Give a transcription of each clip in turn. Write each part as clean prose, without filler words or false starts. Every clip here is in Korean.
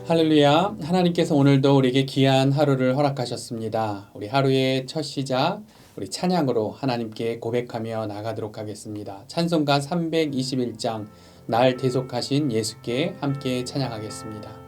할렐루야. 하나님께서 오늘도 우리에게 귀한 하루를 허락하셨습니다. 우리 하루의 첫 시작, 우리 찬양으로 하나님께 고백하며 나가도록 하겠습니다. 찬송가 321장, 날 대속하신 예수께 함께 찬양하겠습니다.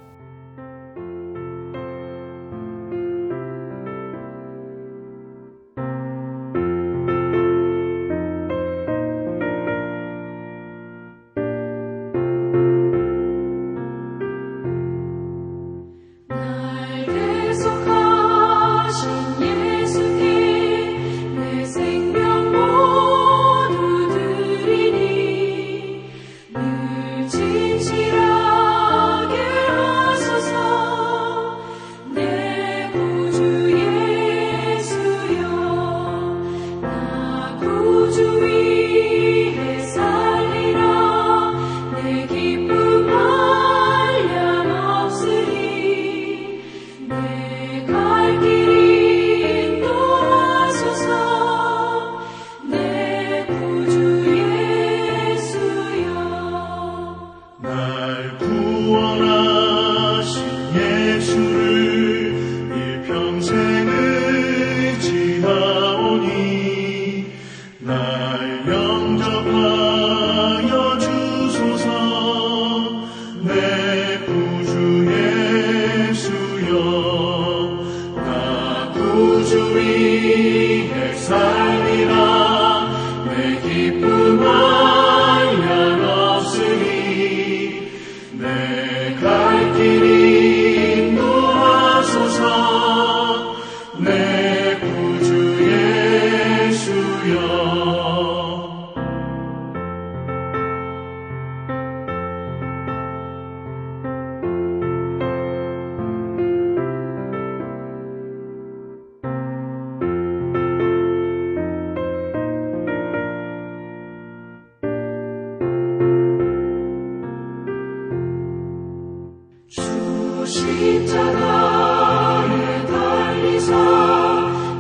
십자가에 달리사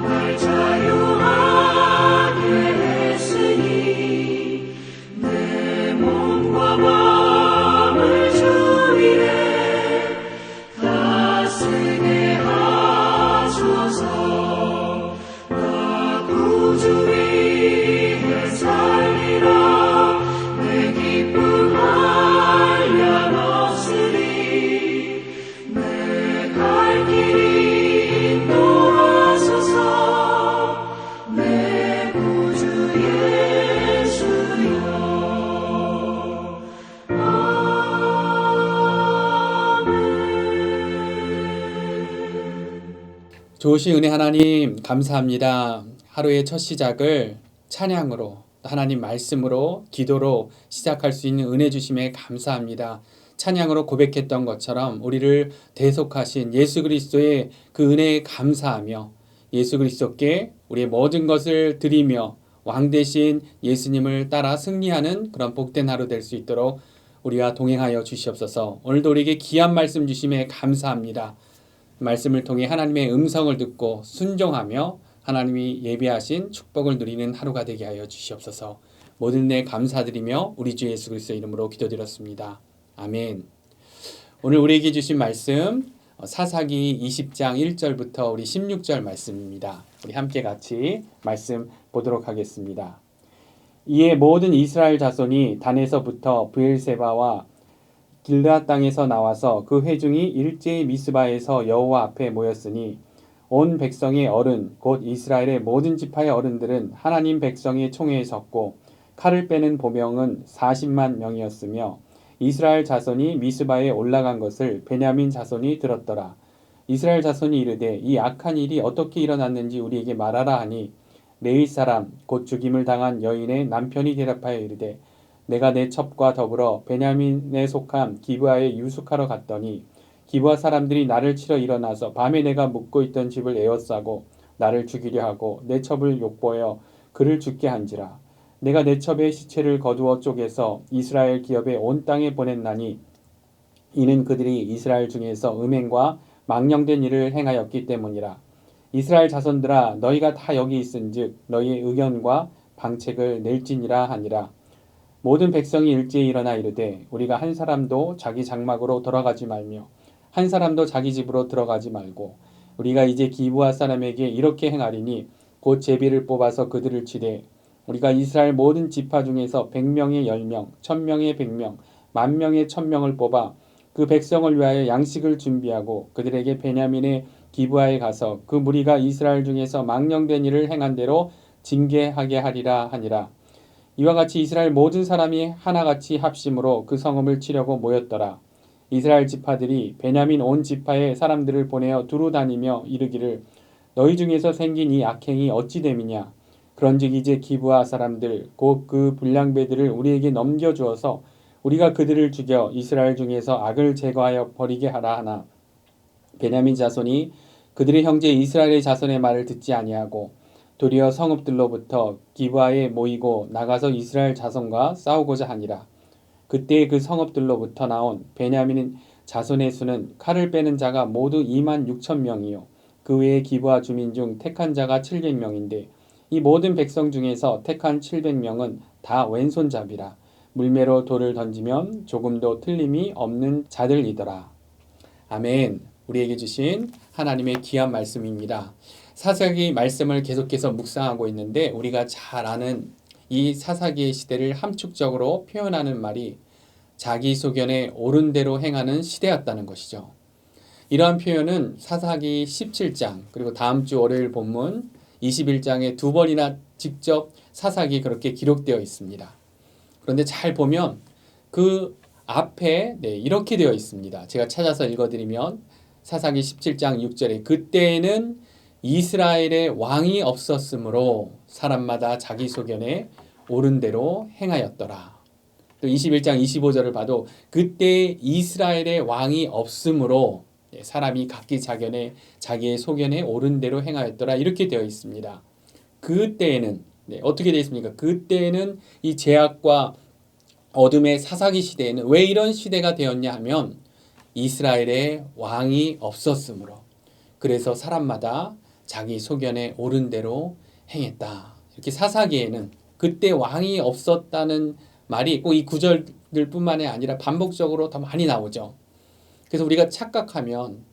날 자유하게 했으니 내 몸과 마음을 주 위에 다 쓰게 하소서. 나 구주 위에 살리라. 내 기쁨 한량 없으리. 갈 길이 인도하소서. 내 구주 예수여. 아멘. 좋으신 은혜 하나님 감사합니다. 하루의 첫 시작을 찬양으로, 하나님 말씀으로, 기도로 시작할 수 있는 은혜 주심에 감사합니다. 찬양으로 고백했던 것처럼 우리를 대속하신 예수 그리스도의 그 은혜에 감사하며 예수 그리스도께 우리의 모든 것을 드리며 왕 대신 예수님을 따라 승리하는 그런 복된 하루 될 수 있도록 우리와 동행하여 주시옵소서. 오늘도 우리에게 귀한 말씀 주심에 감사합니다. 말씀을 통해 하나님의 음성을 듣고 순종하며 하나님이 예비하신 축복을 누리는 하루가 되게 하여 주시옵소서. 모든 내 감사드리며 우리 주 예수 그리스도 이름으로 기도드렸습니다. 아멘. 오늘 우리에게 주신 말씀 사사기 20장 1절부터 우리 16절 말씀입니다. 우리 함께 같이 말씀 보도록 하겠습니다. 이에 모든 이스라엘 자손이 단에서부터 브엘세바와 길르앗 땅에서 나와서 그 회중이 일제히 미스바에서 여호와 앞에 모였으니 온 백성의 어른 곧 이스라엘의 모든 지파의 어른들은 하나님 백성의 총회에 섰고 칼을 빼는 보병은 40만 명이었으며 이스라엘 자손이 미스바에 올라간 것을 베냐민 자손이 들었더라. 이스라엘 자손이 이르되 이 악한 일이 어떻게 일어났는지 우리에게 말하라 하니 레위 사람 곧 죽임을 당한 여인의 남편이 대답하여 이르되 내가 내 첩과 더불어 베냐민에 속한 기브아에 유숙하러 갔더니 기브아 사람들이 나를 치러 일어나서 밤에 내가 묵고 있던 집을 에워싸고 나를 죽이려 하고 내 첩을 욕보여 그를 죽게 한지라. 내가 내 첩의 시체를 거두어 쪼개서 이스라엘 기업의 온 땅에 보냈나니 이는 그들이 이스라엘 중에서 음행과 망령된 일을 행하였기 때문이라. 이스라엘 자손들아 너희가 다 여기 있은즉 너희의 의견과 방책을 낼지니라 하니라. 모든 백성이 일제히 일어나 이르되 우리가 한 사람도 자기 장막으로 돌아가지 말며 한 사람도 자기 집으로 들어가지 말고 우리가 이제 기브아 사람에게 이렇게 행하리니 곧 제비를 뽑아서 그들을 치되 우리가 이스라엘 모든 지파 중에서 100명에 10명, 1000명에 100명, 10,000명에 1000명을 뽑아 그 백성을 위하여 양식을 준비하고 그들에게 베냐민의 기브아에 가서 그 무리가 이스라엘 중에서 망령된 일을 행한 대로 징계하게 하리라 하니라. 이와 같이 이스라엘 모든 사람이 하나같이 합심으로 그 성읍을 치려고 모였더라. 이스라엘 지파들이 베냐민 온 지파의 사람들을 보내어 두루 다니며 이르기를 너희 중에서 생긴 이 악행이 어찌 됨이냐. 그런즉 이제 기브아 사람들 곧 그 불량배들을 우리에게 넘겨주어서 우리가 그들을 죽여 이스라엘 중에서 악을 제거하여 버리게 하라 하나. 베냐민 자손이 그들의 형제 이스라엘의 자손의 말을 듣지 아니하고 도리어 성읍들로부터 기브아에 모이고 나가서 이스라엘 자손과 싸우고자 하니라. 그때 그 성읍들로부터 나온 베냐민 자손의 수는 칼을 빼는 자가 모두 26,000명이요 그 외에 기브아 주민 중 택한 자가 700명인데 이 모든 백성 중에서 택한 700명은 다 왼손잡이라. 물매로 돌을 던지면 조금도 틀림이 없는 자들이더라. 아멘. 우리에게 주신 하나님의 귀한 말씀입니다. 사사기 말씀을 계속해서 묵상하고 있는데 우리가 잘 아는 이 사사기의 시대를 함축적으로 표현하는 말이 자기 소견에 옳은 대로 행하는 시대였다는 것이죠. 이러한 표현은 사사기 17장 그리고 다음 주 월요일 본문 21장에 두 번이나 직접 사사기 그렇게 기록되어 있습니다. 그런데 잘 보면 그 앞에 이렇게 되어 있습니다. 제가 찾아서 읽어드리면 사사기 17장 6절에 그때에는 이스라엘의 왕이 없었으므로 사람마다 자기 소견에 옳은 대로 행하였더라. 또 21장 25절을 봐도 그때 이스라엘의 왕이 없으므로 사람이 각기 자기의 소견에 옳은 대로 행하였더라 이렇게 되어 있습니다. 그때에는 어떻게 되어 있습니까? 그때에는 이 죄악과 어둠의 사사기 시대에는 왜 이런 시대가 되었냐 하면 이스라엘의 왕이 없었으므로 그래서 사람마다 자기 소견에 옳은 대로 행했다. 이렇게 사사기에는 그때 왕이 없었다는 말이 꼭 이 구절들 뿐만이 아니라 반복적으로 더 많이 나오죠. 그래서 우리가 착각하면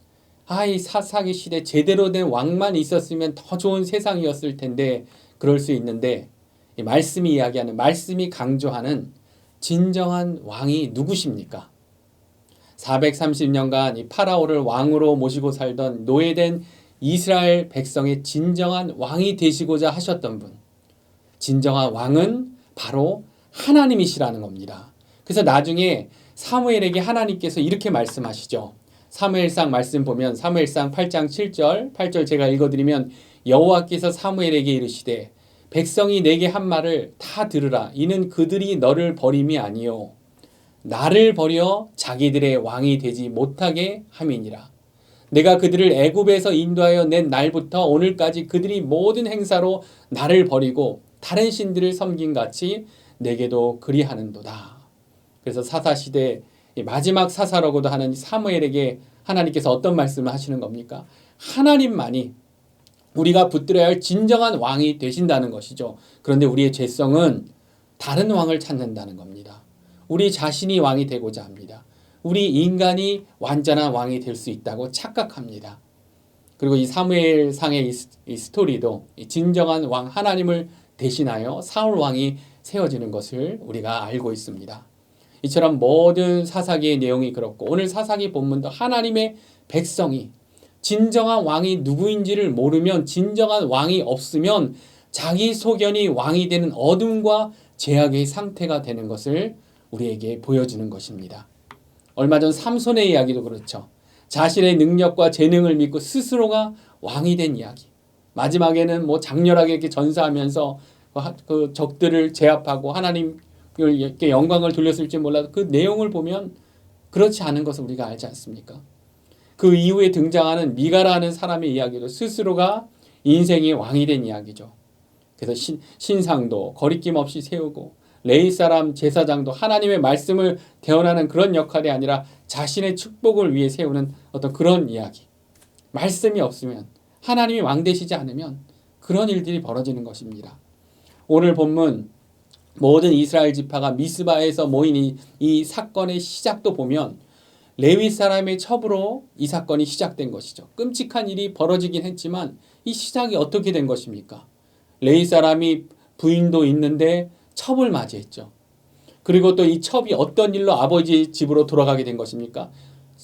이 사사기 시대 제대로 된 왕만 있었으면 더 좋은 세상이었을 텐데 그럴 수 있는데 이 말씀이 이야기하는 말씀이 강조하는 진정한 왕이 누구십니까? 430년간 이 파라오를 왕으로 모시고 살던 노예된 이스라엘 백성의 진정한 왕이 되시고자 하셨던 분. 진정한 왕은 바로 하나님이시라는 겁니다. 그래서 나중에 사무엘에게 하나님께서 이렇게 말씀하시죠. 사무엘상 말씀 보면 사무엘상 8장 7절 8절 제가 읽어드리면 여호와께서 사무엘에게 이르시되 백성이 내게 한 말을 다 들으라. 이는 그들이 너를 버림이 아니요 나를 버려 자기들의 왕이 되지 못하게 함이니라. 내가 그들을 애굽에서 인도하여 낸 날부터 오늘까지 그들이 모든 행사로 나를 버리고 다른 신들을 섬긴 같이 내게도 그리하는도다. 그래서 사사시대 마지막 사사라고도 하는 사무엘에게 하나님께서 어떤 말씀을 하시는 겁니까? 하나님만이 우리가 붙들어야 할 진정한 왕이 되신다는 것이죠. 그런데 우리의 죄성은 다른 왕을 찾는다는 겁니다. 우리 자신이 왕이 되고자 합니다. 우리 인간이 완전한 왕이 될 수 있다고 착각합니다. 그리고 이 사무엘상의 이 스토리도 이 진정한 왕 하나님을 대신하여 사울 왕이 세워지는 것을 우리가 알고 있습니다. 이처럼 모든 사사기의 내용이 그렇고 오늘 사사기 본문도 하나님의 백성이 진정한 왕이 누구인지를 모르면 진정한 왕이 없으면 자기 소견이 왕이 되는 어둠과 죄악의 상태가 되는 것을 우리에게 보여주는 것입니다. 얼마 전 삼손의 이야기도 그렇죠. 자신의 능력과 재능을 믿고 스스로가 왕이 된 이야기. 마지막에는 장렬하게 이렇게 전사하면서 그 적들을 제압하고 하나님께 영광을 돌렸을지 몰라도 그 내용을 보면 그렇지 않은 것을 우리가 알지 않습니까? 그 이후에 등장하는 미가라는 사람의 이야기도 스스로가 인생의 왕이 된 이야기죠. 그래서 신상도 거리낌 없이 세우고 레위 사람 제사장도 하나님의 말씀을 대언하는 그런 역할이 아니라 자신의 축복을 위해 세우는 어떤 그런 이야기. 말씀이 없으면 하나님이 왕 되시지 않으면 그런 일들이 벌어지는 것입니다. 오늘 본문 모든 이스라엘 지파가 미스바에서 모인 이 사건의 시작도 보면 레위 사람의 첩으로 이 사건이 시작된 것이죠. 끔찍한 일이 벌어지긴 했지만 이 시작이 어떻게 된 것입니까? 레위 사람이 부인도 있는데 첩을 맞이했죠. 그리고 또 이 첩이 어떤 일로 아버지 집으로 돌아가게 된 것입니까?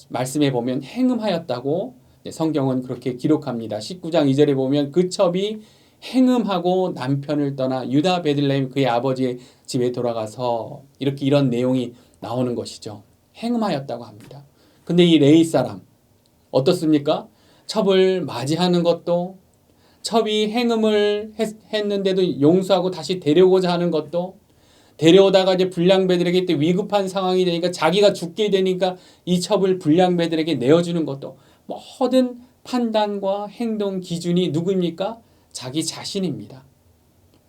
말씀에 보면 행음하였다고 성경은 그렇게 기록합니다. 19장 2절에 보면 그 첩이 행음하고 남편을 떠나 유다 베들레헴 그의 아버지의 집에 돌아가서 이런 내용이 나오는 것이죠. 행음하였다고 합니다. 근데 이 레위 사람 어떻습니까? 첩을 맞이하는 것도, 첩이 행음을 했는데도 용서하고 다시 데려오고자 하는 것도, 데려오다가 이제 불량배들에게 또 위급한 상황이 되니까 자기가 죽게 되니까 이 첩을 불량배들에게 내어주는 것도, 모든 판단과 행동 기준이 누구입니까? 자기 자신입니다.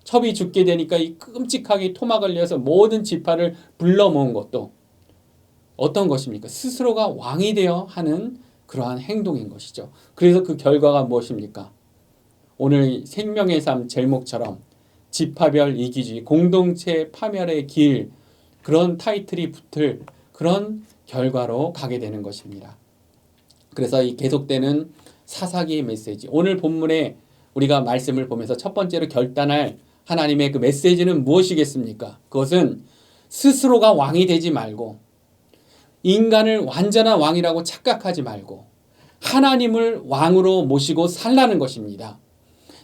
첩이 죽게 되니까 이 끔찍하게 토막을 내어서 모든 지파를 불러 모은 것도 어떤 것입니까? 스스로가 왕이 되어 하는 그러한 행동인 것이죠. 그래서 그 결과가 무엇입니까? 오늘 생명의 삶 제목처럼 지파별 이기주의, 공동체 파멸의 길, 그런 타이틀이 붙을 그런 결과로 가게 되는 것입니다. 그래서 이 계속되는 사사기의 메시지, 오늘 본문에 우리가 말씀을 보면서 첫 번째로 결단할 하나님의 그 메시지는 무엇이겠습니까? 그것은 스스로가 왕이 되지 말고, 인간을 완전한 왕이라고 착각하지 말고 하나님을 왕으로 모시고 살라는 것입니다.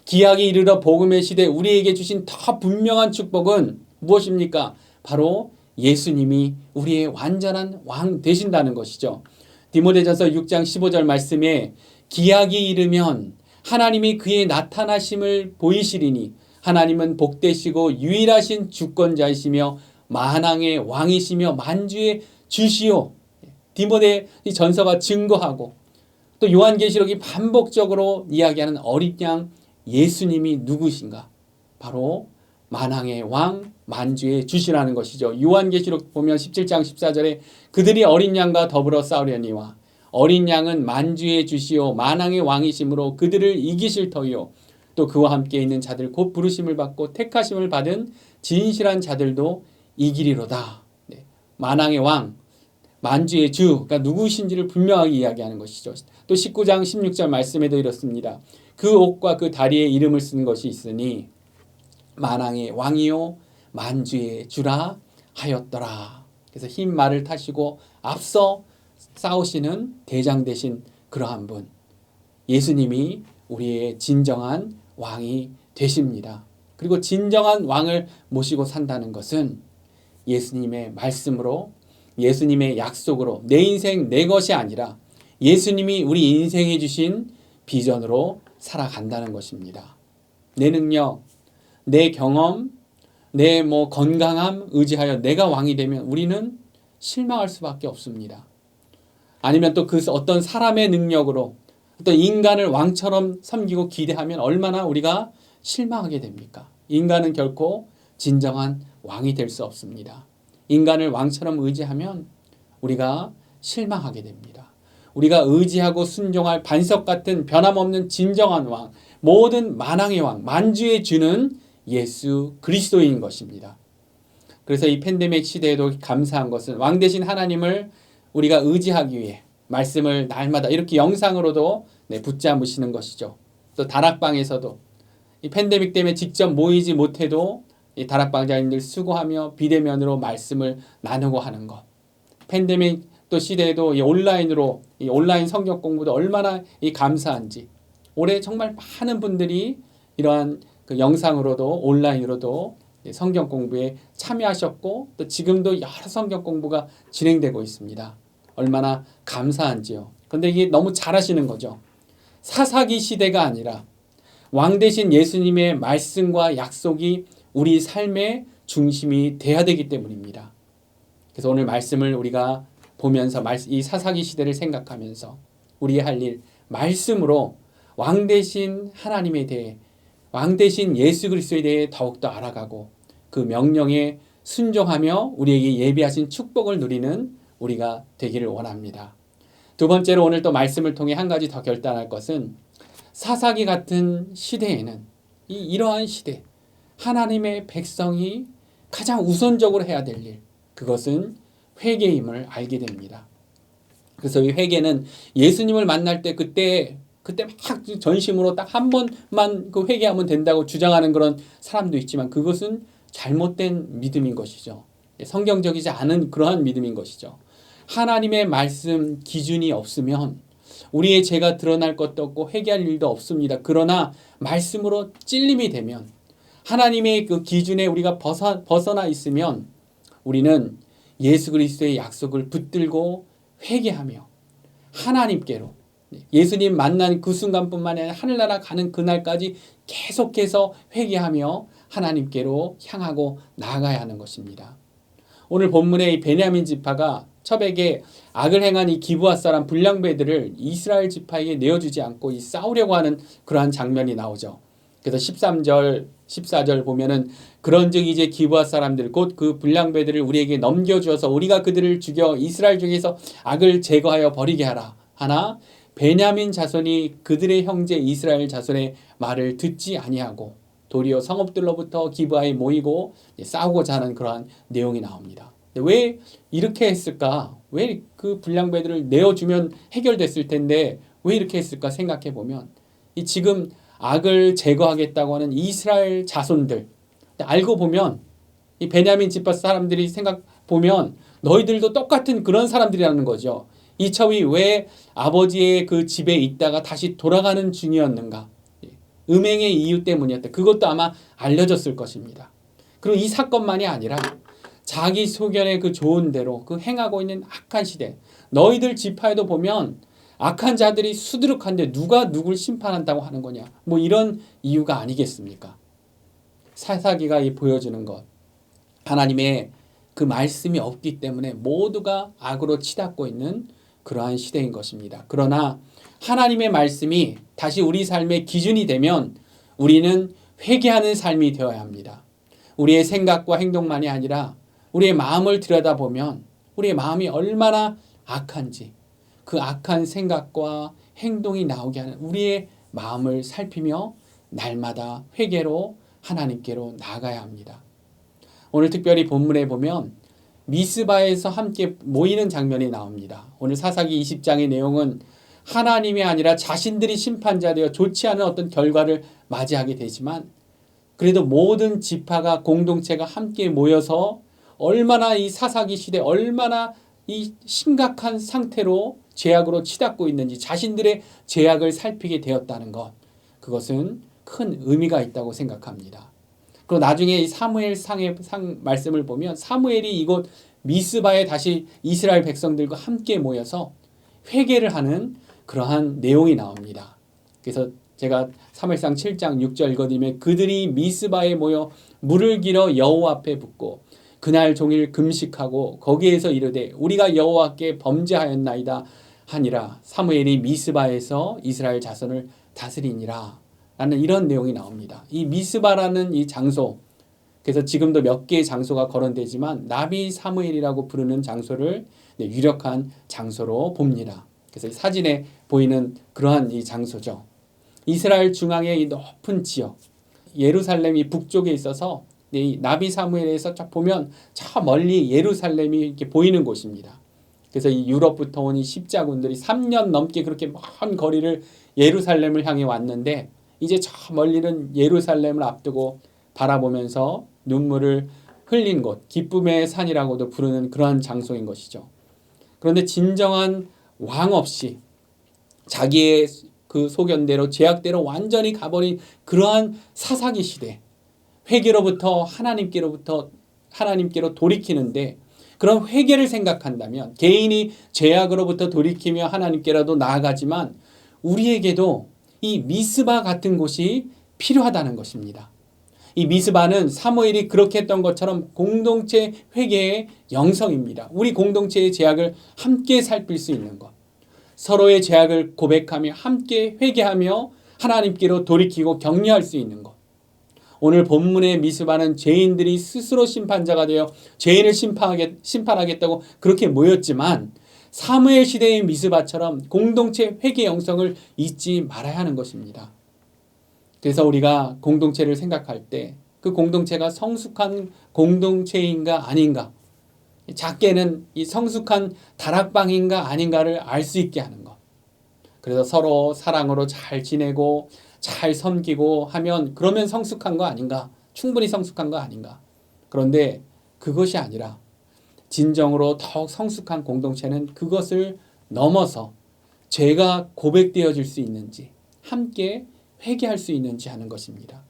기약이 이르러 복음의 시대 우리에게 주신 더 분명한 축복은 무엇입니까? 바로 예수님이 우리의 완전한 왕 되신다는 것이죠. 디모데전서 6장 15절 말씀에 기약이 이르면 하나님이 그의 나타나심을 보이시리니 하나님은 복되시고 유일하신 주권자이시며 만왕의 왕이시며 만주의 주시오. 디모데 전서가 증거하고 또 요한계시록이 반복적으로 이야기하는 어린 양 예수님이 누구신가? 바로 만왕의 왕, 만주의 주시라는 것이죠. 요한계시록 보면 17장 14절에 그들이 어린 양과 더불어 싸우려니와 어린 양은 만주의 주시오 만왕의 왕이심으로 그들을 이기실 터이요 또 그와 함께 있는 자들 곧 부르심을 받고 택하심을 받은 진실한 자들도 이기리로다. 네. 만왕의 왕, 만주의 주, 그러니까 누구신지를 분명하게 이야기하는 것이죠. 또 19장 16절 말씀에도 이렇습니다. 그 옷과 그 다리에 이름을 쓴 것이 있으니 만왕의 왕이요 만주의 주라 하였더라. 그래서 흰 말을 타시고 앞서 싸우시는 대장 되신 그러한 분, 예수님이 우리의 진정한 왕이 되십니다. 그리고 진정한 왕을 모시고 산다는 것은 예수님의 말씀으로, 예수님의 약속으로 내 인생 내 것이 아니라 예수님이 우리 인생에 주신 비전으로 살아간다는 것입니다. 내 능력, 내 경험, 내 건강함 의지하여 내가 왕이 되면 우리는 실망할 수밖에 없습니다. 아니면 또 그 어떤 사람의 능력으로 어떤 인간을 왕처럼 섬기고 기대하면 얼마나 우리가 실망하게 됩니까? 인간은 결코 진정한 왕이 될 수 없습니다. 인간을 왕처럼 의지하면 우리가 실망하게 됩니다. 우리가 의지하고 순종할 반석 같은 변함없는 진정한 왕, 모든 만왕의 왕, 만주의 주는 예수 그리스도인 것입니다. 그래서 이 팬데믹 시대에도 감사한 것은 왕 되신 하나님을 우리가 의지하기 위해 말씀을 날마다 이렇게 영상으로도 붙잡으시는 것이죠. 또 다락방에서도 이 팬데믹 때문에 직접 모이지 못해도 이 다락방자님들 수고하며 비대면으로 말씀을 나누고 하는 것. 팬데믹 또 시대에도 이 온라인으로 이 온라인 성경 공부도 얼마나 이 감사한지. 올해 정말 많은 분들이 이러한 그 영상으로도 온라인으로도 성경 공부에 참여하셨고 또 지금도 여러 성경 공부가 진행되고 있습니다. 얼마나 감사한지요. 근데 이게 너무 잘하시는 거죠. 사사기 시대가 아니라 왕 되신 예수님의 말씀과 약속이 우리 삶의 중심이 돼야 되기 때문입니다. 그래서 오늘 말씀을 우리가 보면서 이 사사기 시대를 생각하면서 우리의 할 일, 말씀으로 왕 되신 하나님에 대해, 왕 되신 예수 그리스도에 대해 더욱더 알아가고 그 명령에 순종하며 우리에게 예비하신 축복을 누리는 우리가 되기를 원합니다. 두 번째로 오늘 또 말씀을 통해 한 가지 더 결단할 것은 사사기 같은 시대에는 이러한 시대, 하나님의 백성이 가장 우선적으로 해야 될 일, 그것은 회개임을 알게 됩니다. 그래서 이 회개는 예수님을 만날 때 그때 막 전심으로 딱 한 번만 그 회개하면 된다고 주장하는 그런 사람도 있지만 그것은 잘못된 믿음인 것이죠. 성경적이지 않은 그러한 믿음인 것이죠. 하나님의 말씀 기준이 없으면 우리의 죄가 드러날 것도 없고 회개할 일도 없습니다. 그러나 말씀으로 찔림이 되면 하나님의 그 기준에 우리가 벗어나 있으면 우리는 예수 그리스도의 약속을 붙들고 회개하며 하나님께로 예수님 만난 그 순간뿐만 아니라 하늘나라 가는 그날까지 계속해서 회개하며 하나님께로 향하고 나아가야 하는 것입니다. 오늘 본문의 이 베냐민 지파가 첩에게 악을 행한 이 기브아 사람 불량배들을 이스라엘 지파에게 내어주지 않고 이 싸우려고 하는 그러한 장면이 나오죠. 그래서 13절, 14절 보면은 그런즉 이제 기브아 사람들 곧 그 불량배들을 우리에게 넘겨주어서 우리가 그들을 죽여 이스라엘 중에서 악을 제거하여 버리게 하라. 하나 베냐민 자손이 그들의 형제 이스라엘 자손의 말을 듣지 아니하고 도리어 성읍들로부터 기브아에 모이고 싸우고자 하는 그러한 내용이 나옵니다. 왜 이렇게 했을까? 왜 그 불량배들을 내어주면 해결됐을 텐데 왜 이렇게 했을까 생각해 보면 이 지금 악을 제거하겠다고 하는 이스라엘 자손들 알고 보면 이 베냐민 지파 사람들이 생각 보면 너희들도 똑같은 그런 사람들이라는 거죠. 이 첩이 왜 아버지의 그 집에 있다가 다시 돌아가는 중이었는가? 음행의 이유 때문이었다. 그것도 아마 알려졌을 것입니다. 그리고 이 사건만이 아니라 자기 소견의 그 좋은 대로 그 행하고 있는 악한 시대 너희들 지파에도 보면 악한 자들이 수두룩한데 누가 누굴 심판한다고 하는 거냐 뭐 이런 이유가 아니겠습니까? 사사기가 보여주는 것 하나님의 그 말씀이 없기 때문에 모두가 악으로 치닫고 있는 그러한 시대인 것입니다. 그러나 하나님의 말씀이 다시 우리 삶의 기준이 되면 우리는 회개하는 삶이 되어야 합니다. 우리의 생각과 행동만이 아니라 우리의 마음을 들여다보면 우리의 마음이 얼마나 악한지 그 악한 생각과 행동이 나오게 하는 우리의 마음을 살피며 날마다 회개로 하나님께로 나아가야 합니다. 오늘 특별히 본문에 보면 미스바에서 함께 모이는 장면이 나옵니다. 오늘 사사기 20장의 내용은 하나님이 아니라 자신들이 심판자 되어 좋지 않은 어떤 결과를 맞이하게 되지만 그래도 모든 지파가 공동체가 함께 모여서 얼마나 이 사사기 시대 얼마나 이 심각한 상태로 죄악으로 치닫고 있는지 자신들의 죄악을 살피게 되었다는 것 그것은 큰 의미가 있다고 생각합니다. 그리고 나중에 이 사무엘상의 말씀을 보면 사무엘이 이곳 미스바에 다시 이스라엘 백성들과 함께 모여서 회개를 하는 그러한 내용이 나옵니다. 그래서 제가 사무엘상 7장 6절 읽어드리면 그들이 미스바에 모여 물을 길어 여호와 앞에 붓고 그날 종일 금식하고 거기에서 이르되 우리가 여호와께 범죄하였나이다 하니라 사무엘이 미스바에서 이스라엘 자손을 다스리니라 라는 이런 내용이 나옵니다. 이 미스바라는 이 장소 그래서 지금도 몇 개의 장소가 거론되지만 나비 사무엘이라고 부르는 장소를 유력한 장소로 봅니다. 그래서 사진에 보이는 그러한 이 장소죠. 이스라엘 중앙의 이 높은 지역 예루살렘이 북쪽에 있어서 이 나비 사무엘에서 쫙 보면 저 멀리 예루살렘이 이렇게 보이는 곳입니다. 그래서 이 유럽부터 온 이 십자군들이 3년 넘게 그렇게 먼 거리를 예루살렘을 향해 왔는데 이제 저 멀리는 예루살렘을 앞두고 바라보면서 눈물을 흘린 곳, 기쁨의 산이라고도 부르는 그러한 장소인 것이죠. 그런데 진정한 왕 없이 자기의 그 소견대로 죄악대로 완전히 가버린 그러한 사사기 시대, 회개로부터 하나님께로 돌이키는데 그런 회개를 생각한다면 개인이 죄악으로부터 돌이키며 하나님께라도 나아가지만 우리에게도 이 미스바 같은 곳이 필요하다는 것입니다. 이 미스바는 사무엘이 그렇게 했던 것처럼 공동체 회개의 영성입니다. 우리 공동체의 죄악을 함께 살필 수 있는 것. 서로의 죄악을 고백하며 함께 회개하며 하나님께로 돌이키고 격려할 수 있는 것. 오늘 본문의 미스바는 죄인들이 스스로 심판자가 되어 죄인을 심판하겠다고 그렇게 모였지만 사무엘 시대의 미스바처럼 공동체 회개 영성을 잊지 말아야 하는 것입니다. 그래서 우리가 공동체를 생각할 때 그 공동체가 성숙한 공동체인가 아닌가 작게는 이 성숙한 다락방인가 아닌가를 알 수 있게 하는 것. 그래서 서로 사랑으로 잘 지내고 잘 섬기고 하면 그러면 성숙한 거 아닌가? 충분히 성숙한 거 아닌가? 그런데 그것이 아니라 진정으로 더욱 성숙한 공동체는 그것을 넘어서 죄가 고백되어질 수 있는지 함께 회개할 수 있는지 하는 것입니다.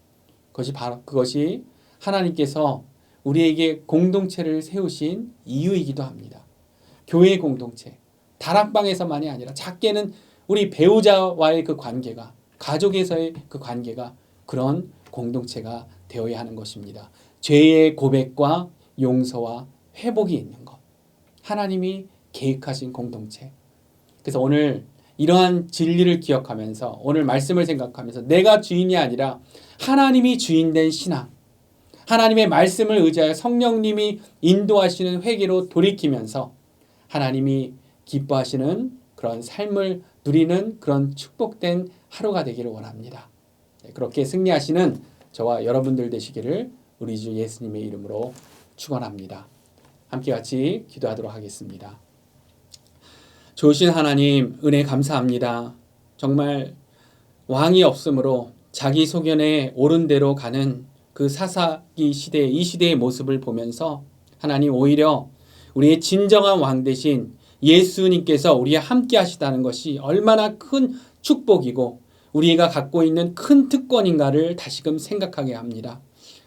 그것이 하나님께서 우리에게 공동체를 세우신 이유이기도 합니다. 교회 공동체, 다락방에서만이 아니라 작게는 우리 배우자와의 그 관계가, 가족에서의 그 관계가 그런 공동체가 되어야 하는 것입니다. 죄의 고백과 용서와 회복이 있는 것. 하나님이 계획하신 공동체. 그래서 오늘 이러한 진리를 기억하면서 오늘 말씀을 생각하면서 내가 주인이 아니라 하나님이 주인된 신앙, 하나님의 말씀을 의지하여 성령님이 인도하시는 회개로 돌이키면서 하나님이 기뻐하시는 그런 삶을 누리는 그런 축복된 하루가 되기를 원합니다. 그렇게 승리하시는 저와 여러분들 되시기를 우리 주 예수님의 이름으로 축원합니다. 함께 같이 기도하도록 하겠습니다. 좋으신 하나님, 은혜 감사합니다. 정말 왕이 없으므로 자기 소견에 옳은 대로 가는 그 사사기 시대, 이 시대의 모습을 보면서 하나님 오히려 우리의 진정한 왕 대신 예수님께서 우리와 함께 하시다는 것이 얼마나 큰 축복이고 우리가 갖고 있는 큰 특권인가를 다시금 생각하게 합니다.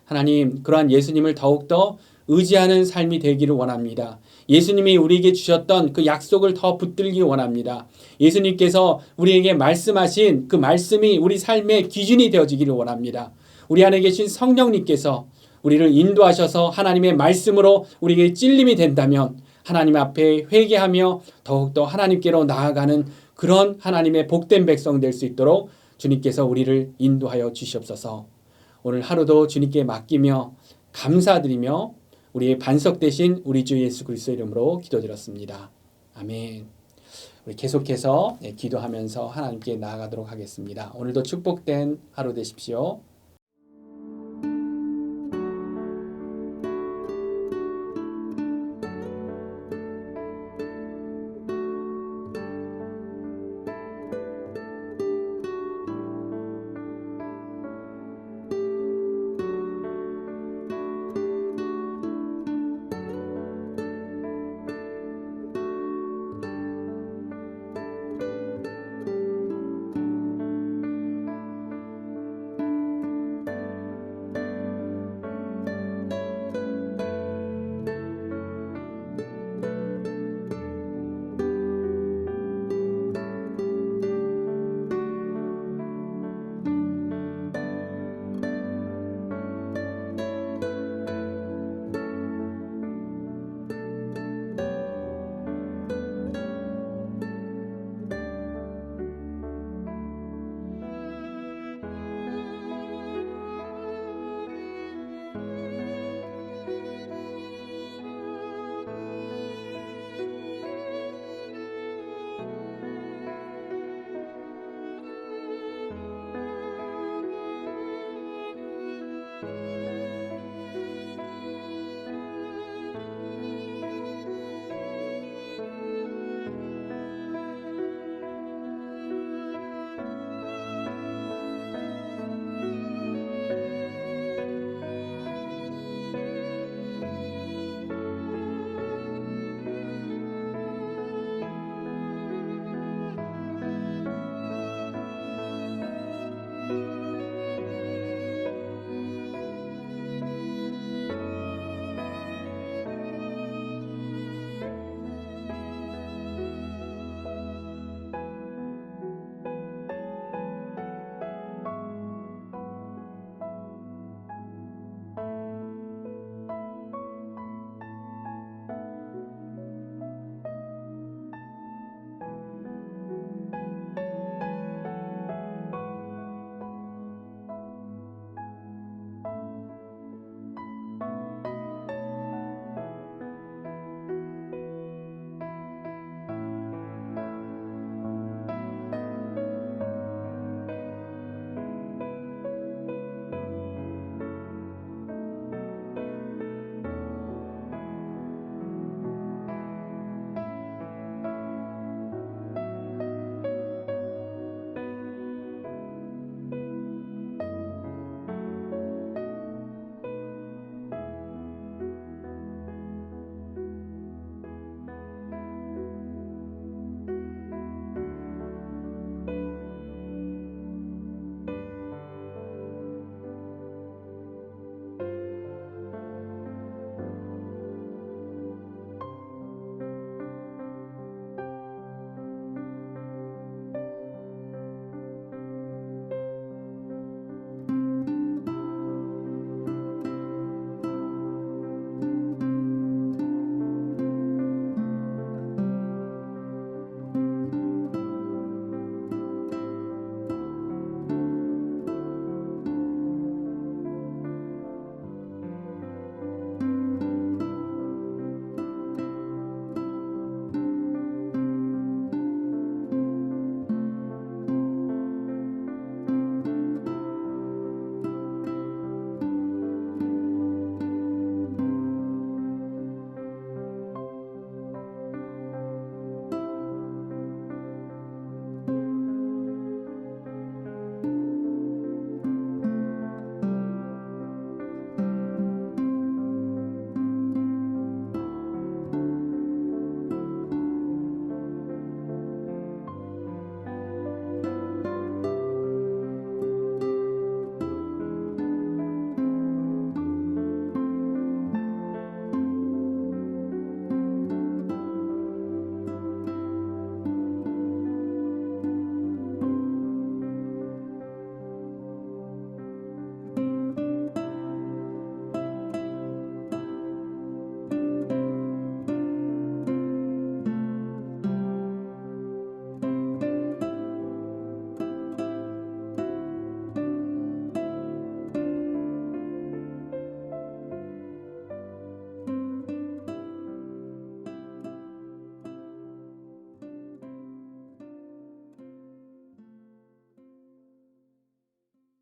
하나님, 그러한 예수님을 더욱더 의지하는 삶이 되기를 원합니다. 예수님이 우리에게 주셨던 그 약속을 더 붙들기 원합니다. 예수님께서 우리에게 말씀하신 그 말씀이 우리 삶의 기준이 되어지기를 원합니다. 우리 안에 계신 성령님께서 우리를 인도하셔서 하나님의 말씀으로 우리에게 찔림이 된다면 하나님 앞에 회개하며 더욱더 하나님께로 나아가는 그런 하나님의 복된 백성 될 수 있도록 주님께서 우리를 인도하여 주시옵소서. 오늘 하루도 주님께 맡기며 감사드리며 우리의 반석 되신 우리 주 예수 그리스도 이름으로 기도드렸습니다. 아멘. 우리 계속해서 기도하면서 하나님께 나아가도록 하겠습니다. 오늘도 축복된 하루 되십시오.